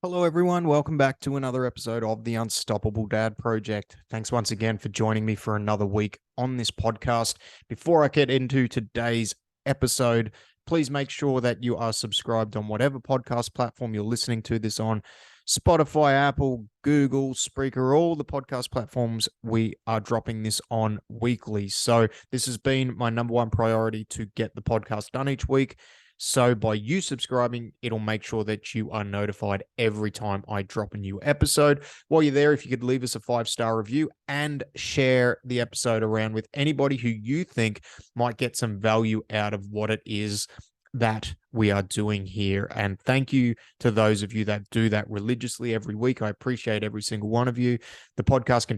Hello, everyone. Welcome back to another episode of the Unstoppable Dad Project. Thanks once again for joining me for another week on this podcast. Before I get into today's episode, please make sure that you are subscribed on whatever podcast platform you're listening to this on. Spotify, Apple, Google, Spreaker, all the podcast platforms we are dropping this on weekly. So this has been my number one priority to get the podcast done each week. So by you subscribing, it'll make sure that you are notified every time I drop a new episode. While you're there, if you could leave us a 5-star review and share the episode around with anybody who you think might get some value out of what it is that we are doing here. And thank you to those of you that do that religiously every week. I appreciate every single one of you. The podcast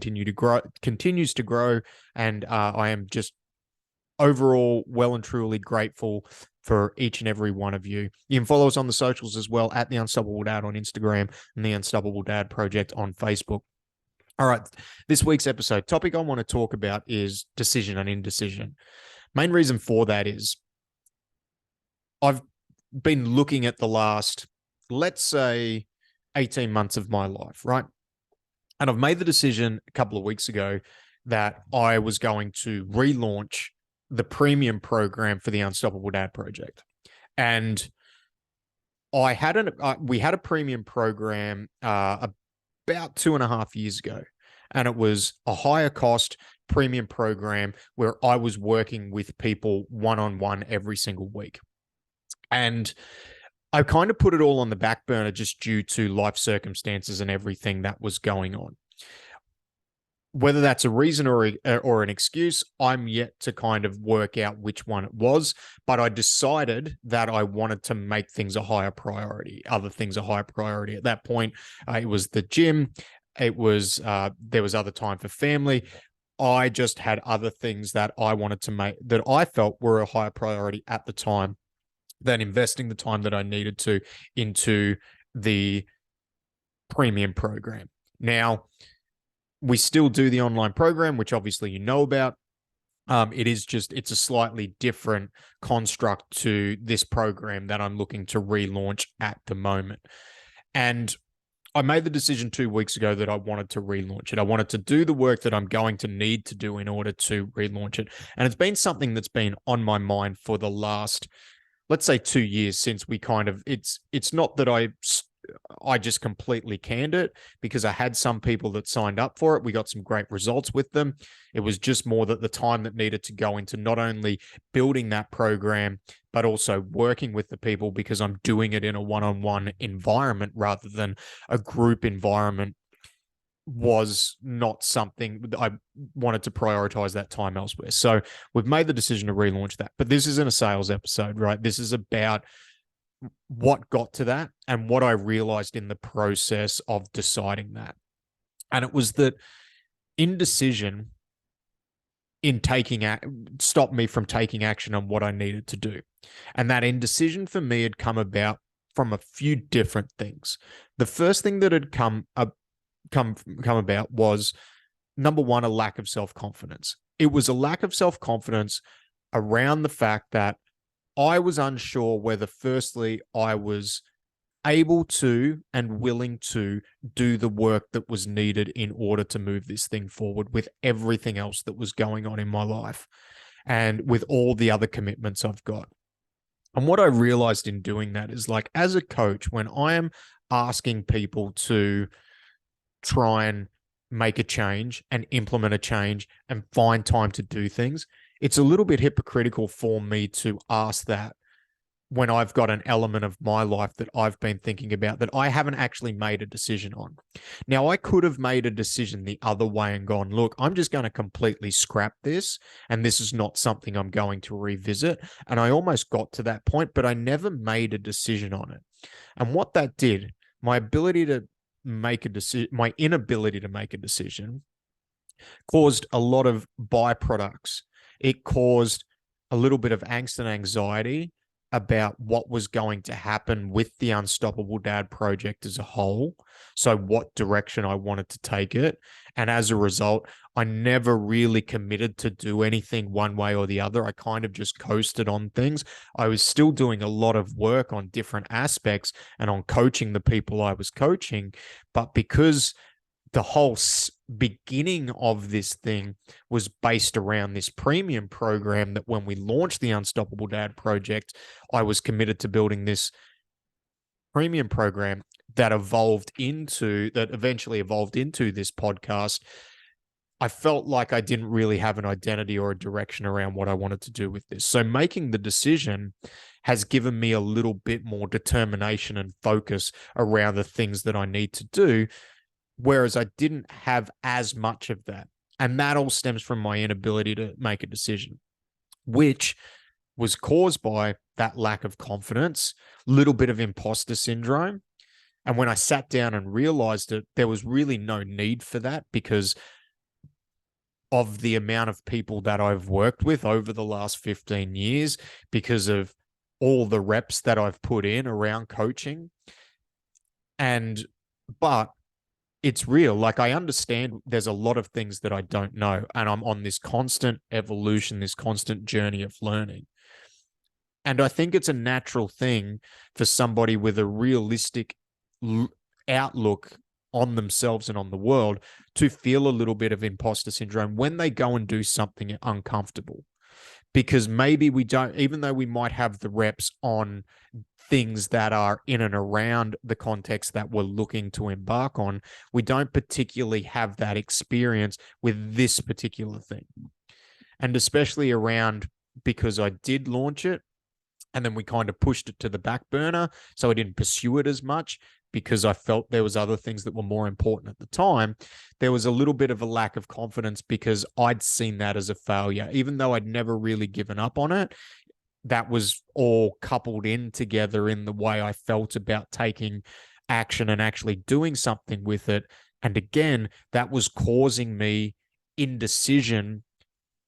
continues to grow, and I am just overall well and truly grateful for each and every one of you. You can follow us on the socials as well at The Unstoppable Dad on Instagram and The Unstoppable Dad Project on Facebook. All right, this week's episode topic I want to talk about is decision and indecision. Main reason for that is I've been looking at the last, let's say, 18 months of my life, right? And I've made the decision a couple of weeks ago that I was going to relaunch the premium program for the Unstoppable Dad Project. And we had a premium program about 2.5 years ago. And it was a higher cost premium program where I was working with people one-on-one every single week. And I kind of put it all on the back burner just due to life circumstances and everything that was going on. Whether that's a reason or an excuse, I'm yet to kind of work out which one it was. But I decided that I wanted to make things a higher priority, other things a higher priority. At that point, it was the gym. It was there was other time for family. I just had other things that I wanted to make that I felt were a higher priority at the time than investing the time that I needed to into the premium program. Now, we still do the online program, which obviously you know about. It's a slightly different construct to this program that I'm looking to relaunch at the moment. And I made the decision 2 weeks ago that I wanted to relaunch it. I wanted to do the work that I'm going to need to do in order to relaunch it. And it's been something that's been on my mind for the last, let's say, 2 years since we kind of, it's not that I just completely canned it because I had some people that signed up for it. We got some great results with them. It was just more that the time that needed to go into not only building that program, but also working with the people because I'm doing it in a one-on-one environment rather than a group environment was not something I wanted to prioritize that time elsewhere. So we've made the decision to relaunch that. But this isn't a sales episode, right? This is about what got to that and what I realized in the process of deciding that. And it was that indecision stopped me from taking action on what I needed to do. And that indecision for me had come about from a few different things. The first thing that had come about was, number one, a lack of self-confidence. It was a lack of self-confidence around the fact that I was unsure whether, firstly, I was able to and willing to do the work that was needed in order to move this thing forward with everything else that was going on in my life and with all the other commitments I've got. And what I realized in doing that is, like, as a coach, when I am asking people to try and make a change and implement a change and find time to do things, it's a little bit hypocritical for me to ask that when I've got an element of my life that I've been thinking about that I haven't actually made a decision on. Now, I could have made a decision the other way and gone, look, I'm just going to completely scrap this, and this is not something I'm going to revisit. And I almost got to that point, but I never made a decision on it. And what that did, my inability to make a decision caused a lot of byproducts. It caused a little bit of angst and anxiety about what was going to happen with the Unstoppable Dad Project as a whole. So what direction I wanted to take it. And as a result, I never really committed to do anything one way or the other. I kind of just coasted on things. I was still doing a lot of work on different aspects and on coaching the people I was coaching. But because the whole beginning of this thing was based around this premium program, that when we launched the Unstoppable Dad project, I was committed to building this premium program that eventually evolved into this podcast. I felt like I didn't really have an identity or a direction around what I wanted to do with this. So making the decision has given me a little bit more determination and focus around the things that I need to do, whereas I didn't have as much of that. And that all stems from my inability to make a decision, which was caused by that lack of confidence, little bit of imposter syndrome. And when I sat down and realized it, there was really no need for that, because of the amount of people that I've worked with over the last 15 years, because of all the reps that I've put in around coaching. But it's real. Like, I understand there's a lot of things that I don't know, and I'm on this constant evolution, this constant journey of learning. And I think it's a natural thing for somebody with a realistic outlook on themselves and on the world to feel a little bit of imposter syndrome when they go and do something uncomfortable. Because maybe we don't, even though we might have the reps on things that are in and around the context that we're looking to embark on, we don't particularly have that experience with this particular thing. And especially around, because I did launch it and then we kind of pushed it to the back burner, so I didn't pursue it as much because I felt there was other things that were more important at the time. There was a little bit of a lack of confidence because I'd seen that as a failure. Even though I'd never really given up on it, that was all coupled in together in the way I felt about taking action and actually doing something with it. And again, that was causing me indecision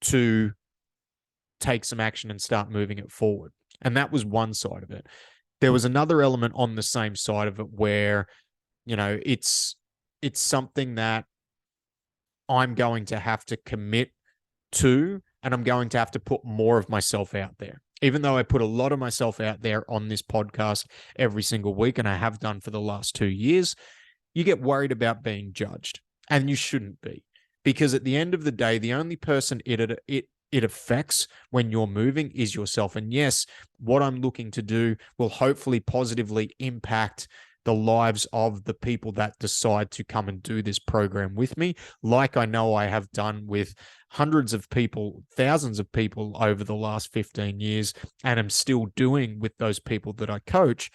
to take some action and start moving it forward. And that was one side of it. There was another element on the same side of it where, it's something that I'm going to have to commit to, and I'm going to have to put more of myself out there. Even though I put a lot of myself out there on this podcast every single week, and I have done for the last 2 years, you get worried about being judged, and you shouldn't be, because at the end of the day, the only person it affects when you're moving is yourself. And yes, what I'm looking to do will hopefully positively impact the lives of the people that decide to come and do this program with me, like I know I have done with hundreds of people, thousands of people over the last 15 years, and am still doing with those people that I coach.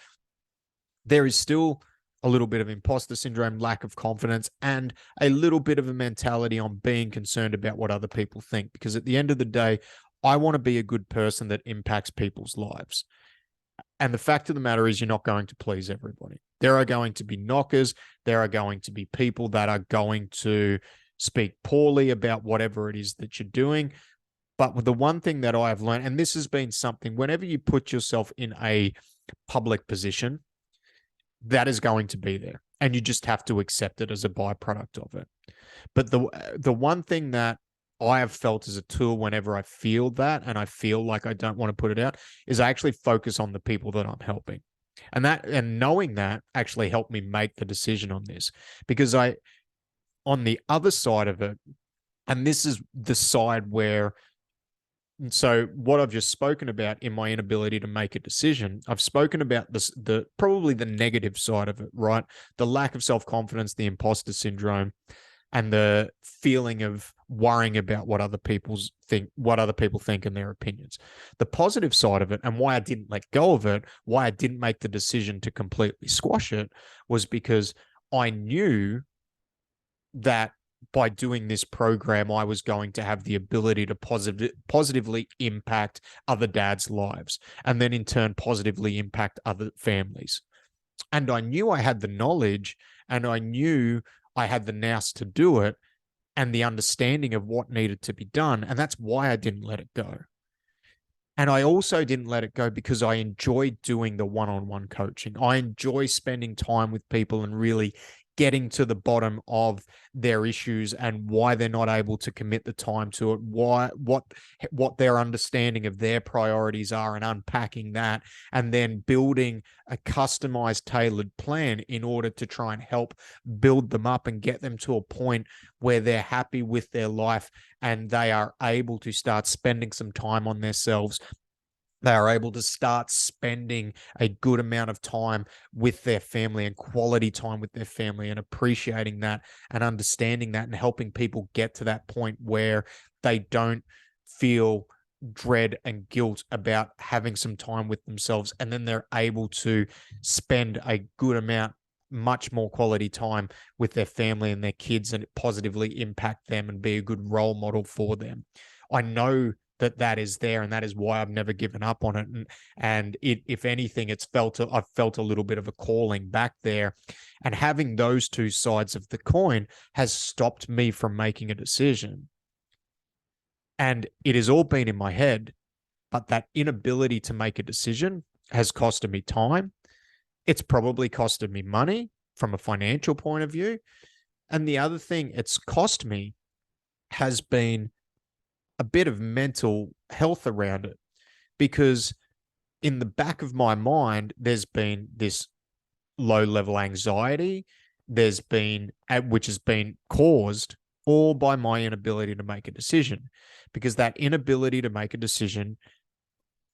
There is still a little bit of imposter syndrome, lack of confidence, and a little bit of a mentality on being concerned about what other people think. Because at the end of the day, I want to be a good person that impacts people's lives. And the fact of the matter is, you're not going to please everybody. There are going to be knockers. There are going to be people that are going to speak poorly about whatever it is that you're doing. But the one thing that I have learned, and this has been something, whenever you put yourself in a public position, that is going to be there, and you just have to accept it as a byproduct of it. But the one thing that I have felt as a tool whenever I feel that, and I feel like I don't want to put it out, is I actually focus on the people that I'm helping. And knowing that actually helped me make the decision on this, because on the other side of it, and this is the side where, so what I've just spoken about in my inability to make a decision, I've spoken about the probably the negative side of it, right? The lack of self-confidence, the imposter syndrome, and the feeling of worrying about what other people think and their opinions. The positive side of it, and why I didn't let go of it, why I didn't make the decision to completely squash it, was because I knew that by doing this program, I was going to have the ability to positively impact other dads' lives, and then in turn positively impact other families. And I knew I had the knowledge, and I knew I had the nous to do it, and the understanding of what needed to be done. And that's why I didn't let it go. And I also didn't let it go because I enjoy doing the one-on-one coaching. I enjoy spending time with people and really getting to the bottom of their issues and why they're not able to commit the time to it, what their understanding of their priorities are, and unpacking that, and then building a customized, tailored plan in order to try and help build them up and get them to a point where they're happy with their life and they are able to start spending some time on themselves. They are able to start spending a good amount of time with their family and quality time with their family, and appreciating that and understanding that, and helping people get to that point where they don't feel dread and guilt about having some time with themselves. And then they're able to spend a good amount, much more quality time with their family and their kids, and it positively impact them and be a good role model for them. I know that is there, and that is why I've never given up on it. And if anything, I've felt a little bit of a calling back there, and having those two sides of the coin has stopped me from making a decision. And it has all been in my head, but that inability to make a decision has costed me time. It's probably costed me money from a financial point of view. And the other thing it's cost me has been a bit of mental health around it, because in the back of my mind, there's been this low level anxiety, which has been caused all by my inability to make a decision, because that inability to make a decision,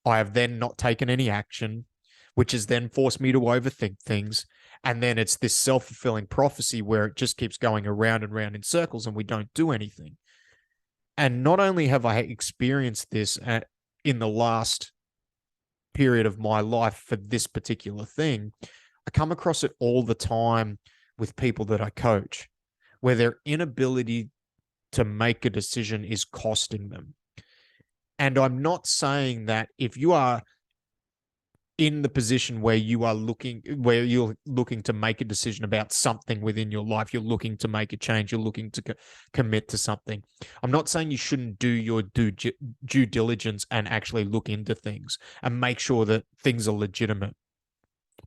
I have then not taken any action, which has then forced me to overthink things. And then it's this self-fulfilling prophecy where it just keeps going around and around in circles and we don't do anything. And not only have I experienced this in the last period of my life for this particular thing, I come across it all the time with people that I coach, where their inability to make a decision is costing them. And I'm not saying that if you are in the position where you're looking to make a decision about something within your life, you're looking to make a change, you're looking to commit to something, I'm not saying you shouldn't do your due diligence and actually look into things and make sure that things are legitimate,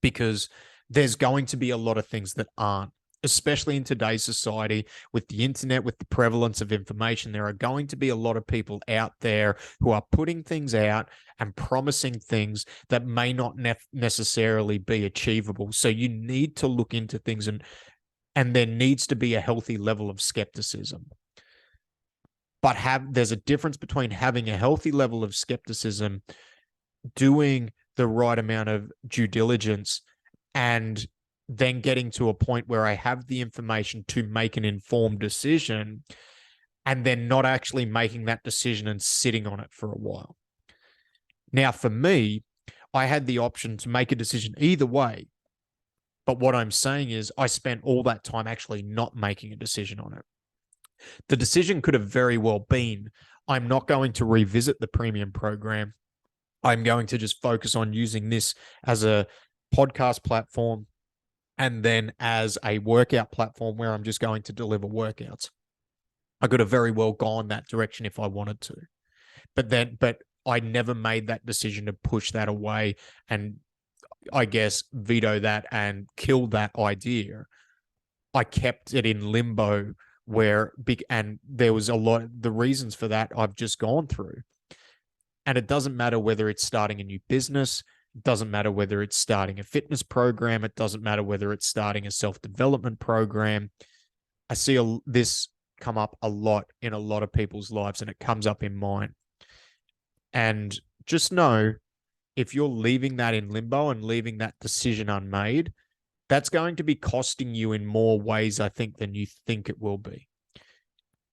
because there's going to be a lot of things that aren't, especially in today's society with the internet, with the prevalence of information. There are going to be a lot of people out there who are putting things out and promising things that may not necessarily be achievable. So you need to look into things, and there needs to be a healthy level of skepticism. But there's a difference between having a healthy level of skepticism, doing the right amount of due diligence, and then getting to a point where I have the information to make an informed decision, and then not actually making that decision and sitting on it for a while. Now, for me, I had the option to make a decision either way. But what I'm saying is I spent all that time actually not making a decision on it. The decision could have very well been, I'm not going to revisit the premium program. I'm going to just focus on using this as a podcast platform and then as a workout platform where I'm just going to deliver workouts. I could have very well gone that direction if I wanted to. But I never made that decision to push that away and, I guess, veto that and kill that idea. I kept it in limbo and there was a lot, the reasons for that I've just gone through. And it doesn't matter whether it's starting a new business. It doesn't matter whether it's starting a fitness program. It doesn't matter whether it's starting a self-development program. I see this come up a lot in a lot of people's lives, and it comes up in mine. And just know, if you're leaving that in limbo and leaving that decision unmade, that's going to be costing you in more ways, I think, than you think it will be.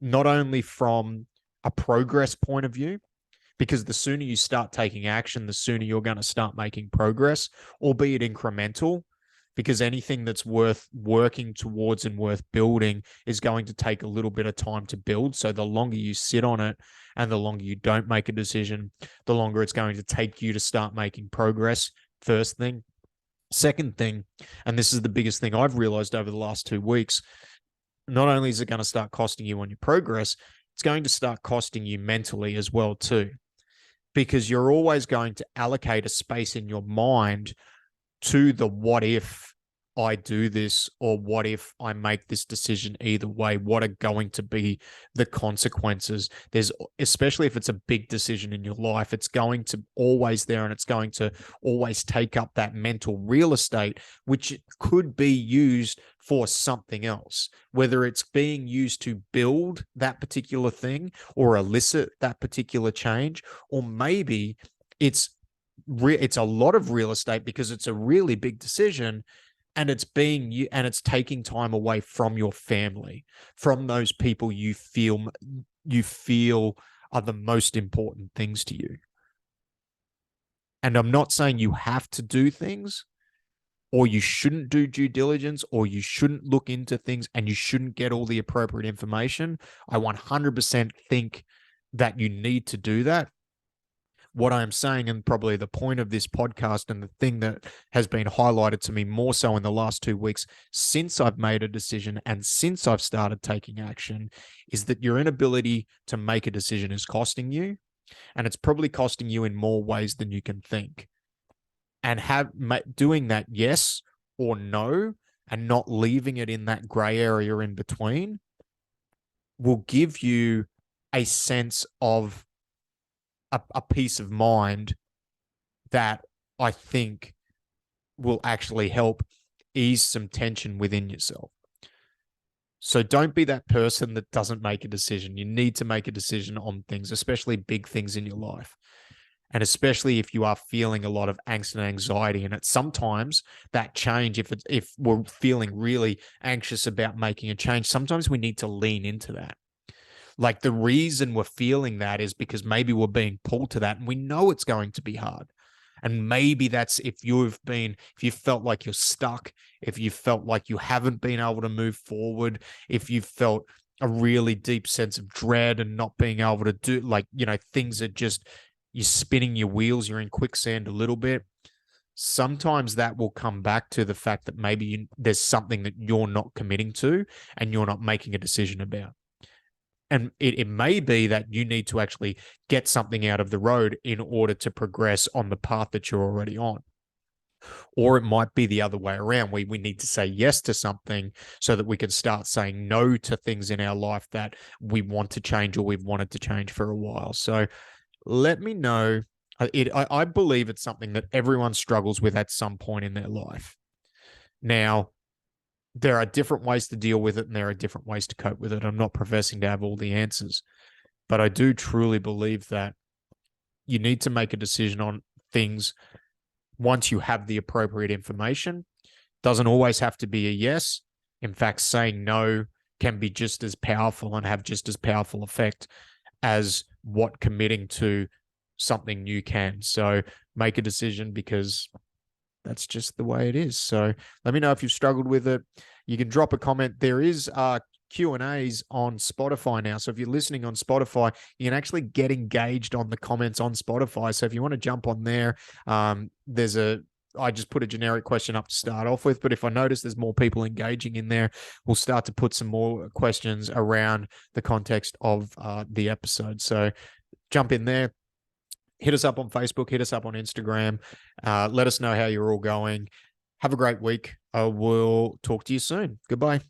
Not only from a progress point of view, because the sooner you start taking action, the sooner you're going to start making progress, albeit incremental, because anything that's worth working towards and worth building is going to take a little bit of time to build. So the longer you sit on it and the longer you don't make a decision, the longer it's going to take you to start making progress. First thing. Second thing, and this is the biggest thing I've realized over the last 2 weeks, not only is it going to start costing you on your progress, it's going to start costing you mentally as well too, because you're always going to allocate a space in your mind to the what if I do this, or what if I make this decision either way? What are going to be the consequences? There's, especially if it's a big decision in your life, it's going to always there, and it's going to always take up that mental real estate, which could be used for something else, whether it's being used to build that particular thing or elicit that particular change, or maybe it's it's a lot of real estate because it's a really big decision, and it's taking time away from your family, from those people you feel are the most important things to you. And I'm not saying you have to do things, or you shouldn't do due diligence, or you shouldn't look into things, and you shouldn't get all the appropriate information. I 100% think that you need to do that. What I'm saying, and probably the point of this podcast, and the thing that has been highlighted to me more so in the last 2 weeks since I've made a decision and since I've started taking action, is that your inability to make a decision is costing you, and it's probably costing you in more ways than you can think. And doing that yes or no, and not leaving it in that gray area in between, will give you a sense of a peace of mind that I think will actually help ease some tension within yourself. So don't be that person that doesn't make a decision. You need to make a decision on things, especially big things in your life. And especially if you are feeling a lot of angst and anxiety. And it's sometimes that change, if we're feeling really anxious about making a change, sometimes we need to lean into that. Like, the reason we're feeling that is because maybe we're being pulled to that, and we know it's going to be hard. And maybe that's if you felt like you're stuck, if you felt like you haven't been able to move forward, if you felt a really deep sense of dread and not being able to do, like, things are just, you're spinning your wheels, you're in quicksand a little bit. Sometimes that will come back to the fact that maybe there's something that you're not committing to and you're not making a decision about. And it may be that you need to actually get something out of the road in order to progress on the path that you're already on. Or it might be the other way around. We need to say yes to something so that we can start saying no to things in our life that we want to change, or we've wanted to change for a while. So let me know. I believe it's something that everyone struggles with at some point in their life. Now, there are different ways to deal with it, and there are different ways to cope with it. I'm not professing to have all the answers, but I do truly believe that you need to make a decision on things once you have the appropriate information. Doesn't always have to be a yes. In fact, saying no can be just as powerful and have just as powerful effect as what committing to something new can. So make a decision, because that's just the way it is. So let me know if you've struggled with it. You can drop a comment. There is Q&As on Spotify now. So if you're listening on Spotify, you can actually get engaged on the comments on Spotify. So if you want to jump on there, I just put a generic question up to start off with, but if I notice there's more people engaging in there, we'll start to put some more questions around the context of the episode. So jump in there. Hit us up on Facebook, hit us up on Instagram. Let us know how you're all going. Have a great week. I will talk to you soon. Goodbye.